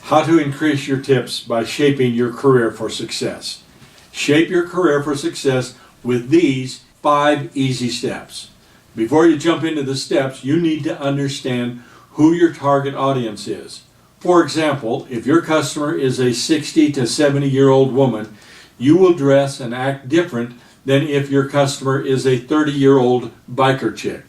How to increase your tips by shaping your career for success. Shape your career for success with these 5 easy steps. Before you jump into the steps, you need to understand who your target audience is. For example, if your customer is a 60 to 70-year-old woman, you will dress and act different than if your customer is a 30-year-old biker chick.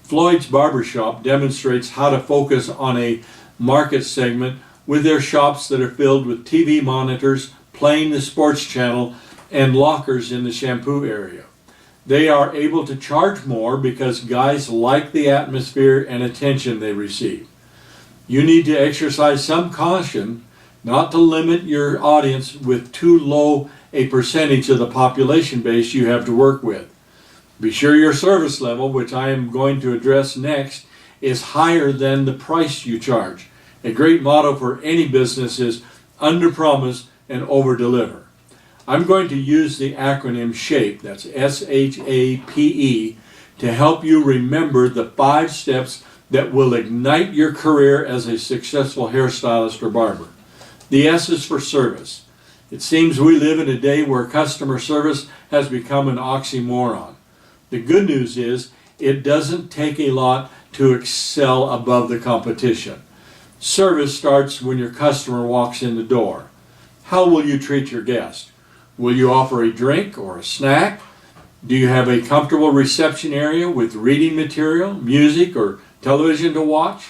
Floyd's Barbershop demonstrates how to focus on a market segment with their shops that are filled with TV monitors, playing the sports channel, and lockers in the shampoo area. They are able to charge more because guys like the atmosphere and attention they receive. You need to exercise some caution not to limit your audience with too low a percentage of the population base you have to work with. Be sure your service level, which I am going to address next, is higher than the price you charge. A great motto for any business is under-promise and over-deliver. I'm going to use the acronym SHAPE, that's S-H-A-P-E, to help you remember the 5 steps that will ignite your career as a successful hairstylist or barber. The S is for service. It seems we live in a day where customer service has become an oxymoron. The good news is it doesn't take a lot to excel above the competition. Service starts when your customer walks in the door. How will you treat your guest? Will you offer a drink or a snack? Do you have a comfortable reception area with reading material, music, or television to watch?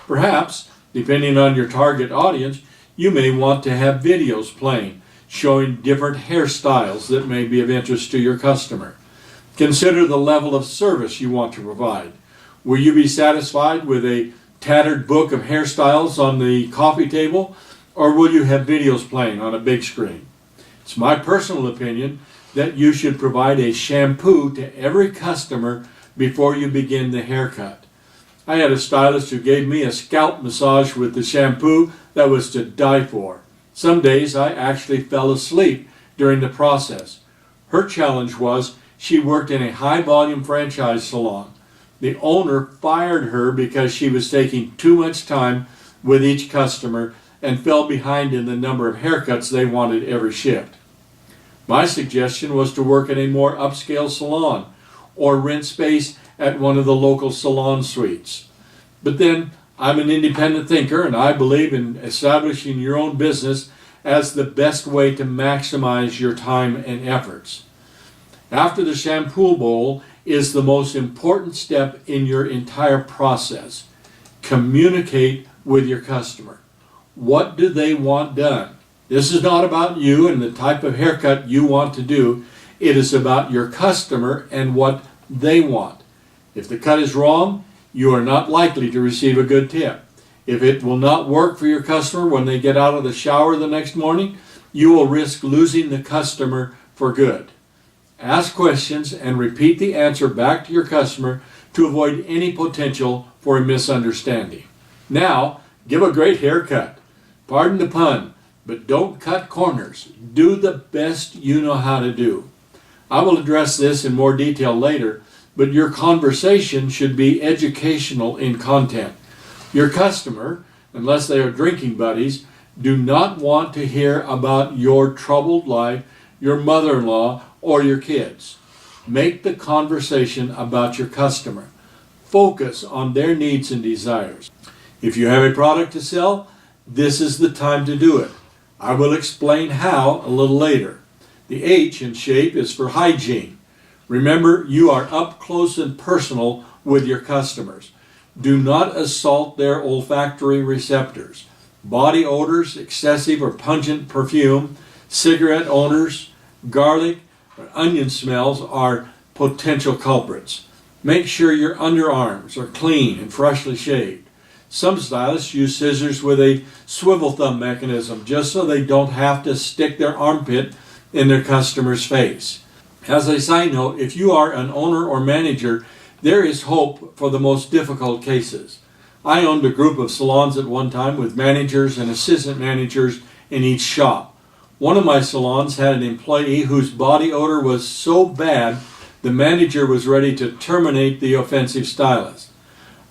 Perhaps, depending on your target audience, you may want to have videos playing showing different hairstyles that may be of interest to your customer. Consider the level of service you want to provide. Will you be satisfied with a tattered book of hairstyles on the coffee table, or will you have videos playing on a big screen? It's my personal opinion that you should provide a shampoo to every customer before you begin the haircut. I had a stylist who gave me a scalp massage with the shampoo that was to die for. Some days I actually fell asleep during the process. Her challenge was she worked in a high-volume franchise salon. The owner fired her because she was taking too much time with each customer and fell behind in the number of haircuts they wanted every shift. My suggestion was to work in a more upscale salon or rent space at one of the local salon suites. But then I'm an independent thinker and I believe in establishing your own business as the best way to maximize your time and efforts. After the shampoo bowl is the most important step in your entire process. Communicate with your customer. What do they want done? This is not about you and the type of haircut you want to do. It is about your customer and what they want. If the cut is wrong, you are not likely to receive a good tip. If it will not work for your customer when they get out of the shower the next morning, you will risk losing the customer for good. Ask questions and repeat the answer back to your customer to avoid any potential for a misunderstanding. Now, give a great haircut. Pardon the pun, but don't cut corners. Do the best you know how to do. I will address this in more detail later, but your conversation should be educational in content. Your customer, unless they are drinking buddies, do not want to hear about your troubled life, your mother-in-law, or your kids. Make the conversation about your customer. Focus on their needs and desires. If you have a product to sell, this is the time to do it. I will explain how a little later. The H in SHAPE is for hygiene. Remember, you are up close and personal with your customers. Do not assault their olfactory receptors. Body odors, excessive or pungent perfume, cigarette odors, garlic, or onion smells are potential culprits. Make sure your underarms are clean and freshly shaved. Some stylists use scissors with a swivel thumb mechanism just so they don't have to stick their armpit in their customer's face. As a side note, if you are an owner or manager, there is hope for the most difficult cases. I owned a group of salons at one time with managers and assistant managers in each shop. One of my salons had an employee whose body odor was so bad the manager was ready to terminate the offensive stylist.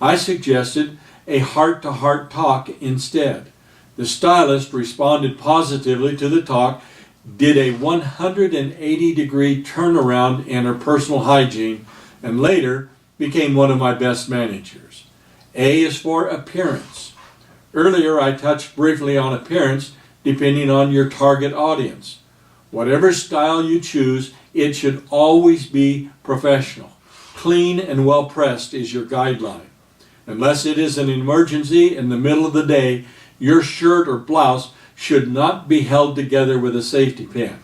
I suggested a heart-to-heart talk instead. The stylist responded positively to the talk, did a 180-degree turnaround in her personal hygiene, and later became one of my best managers. A is for appearance. Earlier I touched briefly on appearance depending on your target audience. Whatever style you choose, it should always be professional. Clean and well pressed is your guideline. Unless it is an emergency in the middle of the day, your shirt or blouse should not be held together with a safety pin.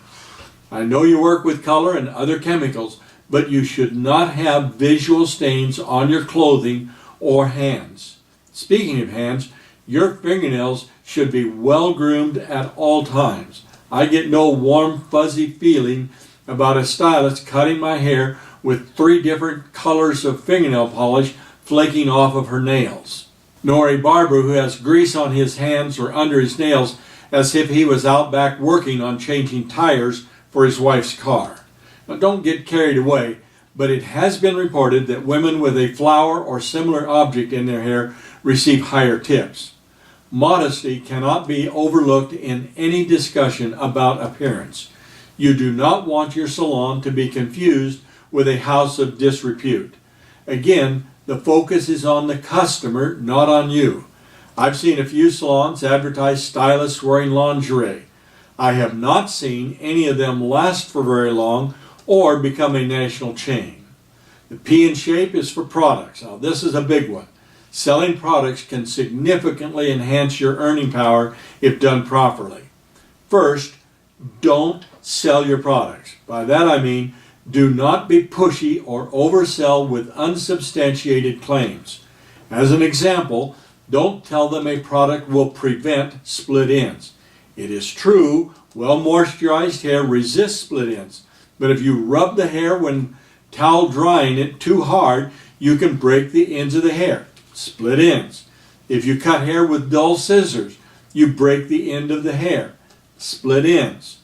I know you work with color and other chemicals, but you should not have visual stains on your clothing or hands. Speaking of hands, your fingernails should be well groomed at all times. I get no warm, fuzzy feeling about a stylist cutting my hair with 3 different colors of fingernail polish flaking off of her nails, nor a barber who has grease on his hands or under his nails as if he was out back working on changing tires for his wife's car. Now, don't get carried away, but it has been reported that women with a flower or similar object in their hair receive higher tips. Modesty cannot be overlooked in any discussion about appearance. You do not want your salon to be confused with a house of disrepute. Again, the focus is on the customer, not on you. I've seen a few salons advertise stylists wearing lingerie. I have not seen any of them last for very long or become a national chain. The P in shape is for products. Now, this is a big one. Selling products can significantly enhance your earning power if done properly. First, don't sell your products. By that I mean, do not be pushy or oversell with unsubstantiated claims. As an example, don't tell them a product will prevent split ends. It is true, well-moisturized hair resists split ends, but if you rub the hair when towel drying it too hard, you can break the ends of the hair. Split ends. If you cut hair with dull scissors, you break the end of the hair. Split ends.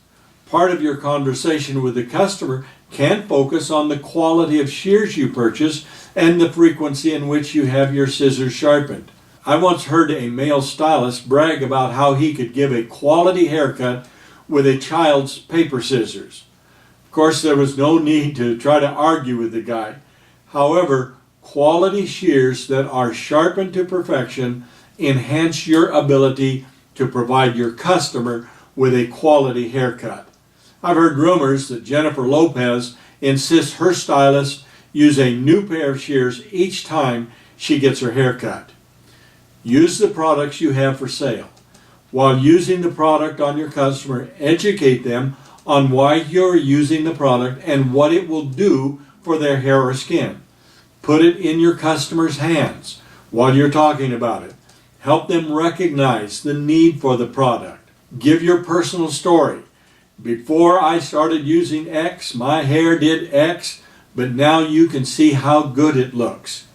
Part of your conversation with the customer can focus on the quality of shears you purchase and the frequency in which you have your scissors sharpened. I once heard a male stylist brag about how he could give a quality haircut with a child's paper scissors. Of course, there was no need to try to argue with the guy. However, quality shears that are sharpened to perfection enhance your ability to provide your customer with a quality haircut. I've heard rumors that Jennifer Lopez insists her stylist use a new pair of shears each time she gets her hair cut. Use the products you have for sale. While using the product on your customer, educate them on why you're using the product and what it will do for their hair or skin. Put it in your customer's hands while you're talking about it. Help them recognize the need for the product. Give your personal story. Before I started using X, my hair did X, but now you can see how good it looks.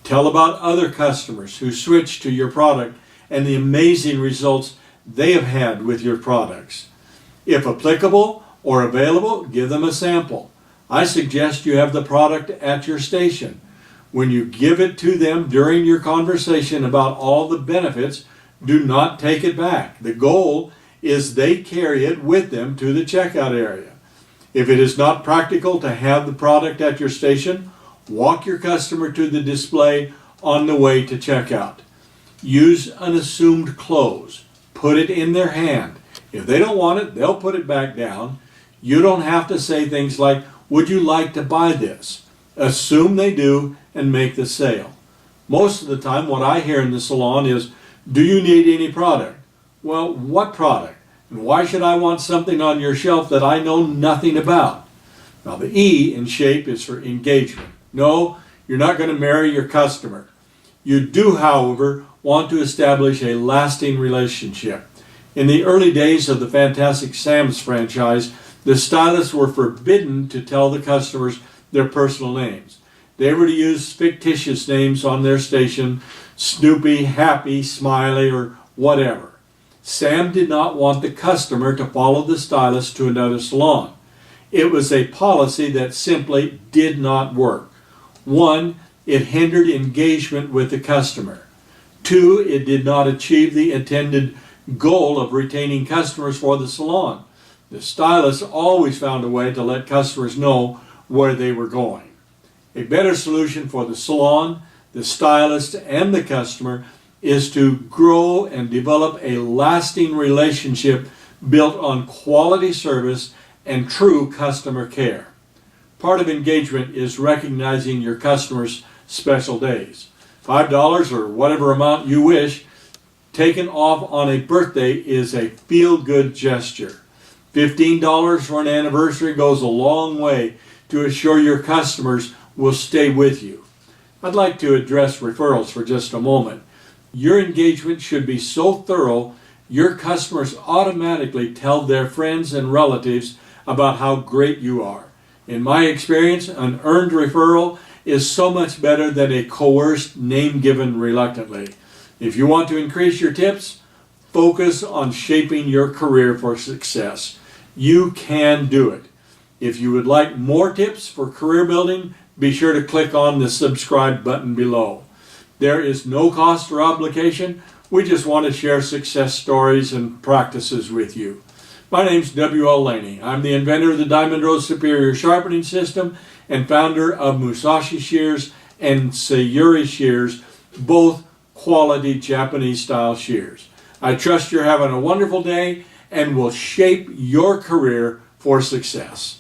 Tell about other customers who switched to your product and the amazing results they have had with your products. If applicable or available, give them a sample. I suggest you have the product at your station. When you give it to them during your conversation about all the benefits, do not take it back. The goal is they carry it with them to the checkout area. If it is not practical to have the product at your station, walk your customer to the display on the way to checkout. Use an assumed close. Put it in their hand. If they don't want it, they'll put it back down. You don't have to say things like, "Would you like to buy this?" Assume they do and make the sale. Most of the time what I hear in the salon is, "Do you need any product?" Well, what product? And why should I want something on your shelf that I know nothing about? Now the E in shape is for engagement. No, you're not going to marry your customer. You do, however, want to establish a lasting relationship. In the early days of the Fantastic Sam's franchise, the stylists were forbidden to tell the customers their personal names. They were to use fictitious names on their station, Snoopy, Happy, Smiley, or whatever. Sam did not want the customer to follow the stylist to another salon. It was a policy that simply did not work. 1, it hindered engagement with the customer. 2, it did not achieve the intended goal of retaining customers for the salon. The stylist always found a way to let customers know where they were going. A better solution for the salon, the stylist, and the customer is to grow and develop a lasting relationship built on quality service and true customer care. Part of engagement is recognizing your customers' special days. $5 or whatever amount you wish taken off on a birthday is a feel-good gesture. $15 for an anniversary goes a long way to assure your customers will stay with you. I'd like to address referrals for just a moment. Your engagement should be so thorough, your customers automatically tell their friends and relatives about how great you are. In my experience, an earned referral is so much better than a coerced name given reluctantly. If you want to increase your tips, focus on shaping your career for success. You can do it. If you would like more tips for career building, be sure to click on the subscribe button below. There is no cost or obligation. We just want to share success stories and practices with you. My name's W.L. Laney. I'm the inventor of the Diamond Rose Superior Sharpening System and founder of Musashi Shears and Sayuri Shears, both quality Japanese style shears. I trust you're having a wonderful day and will shape your career for success.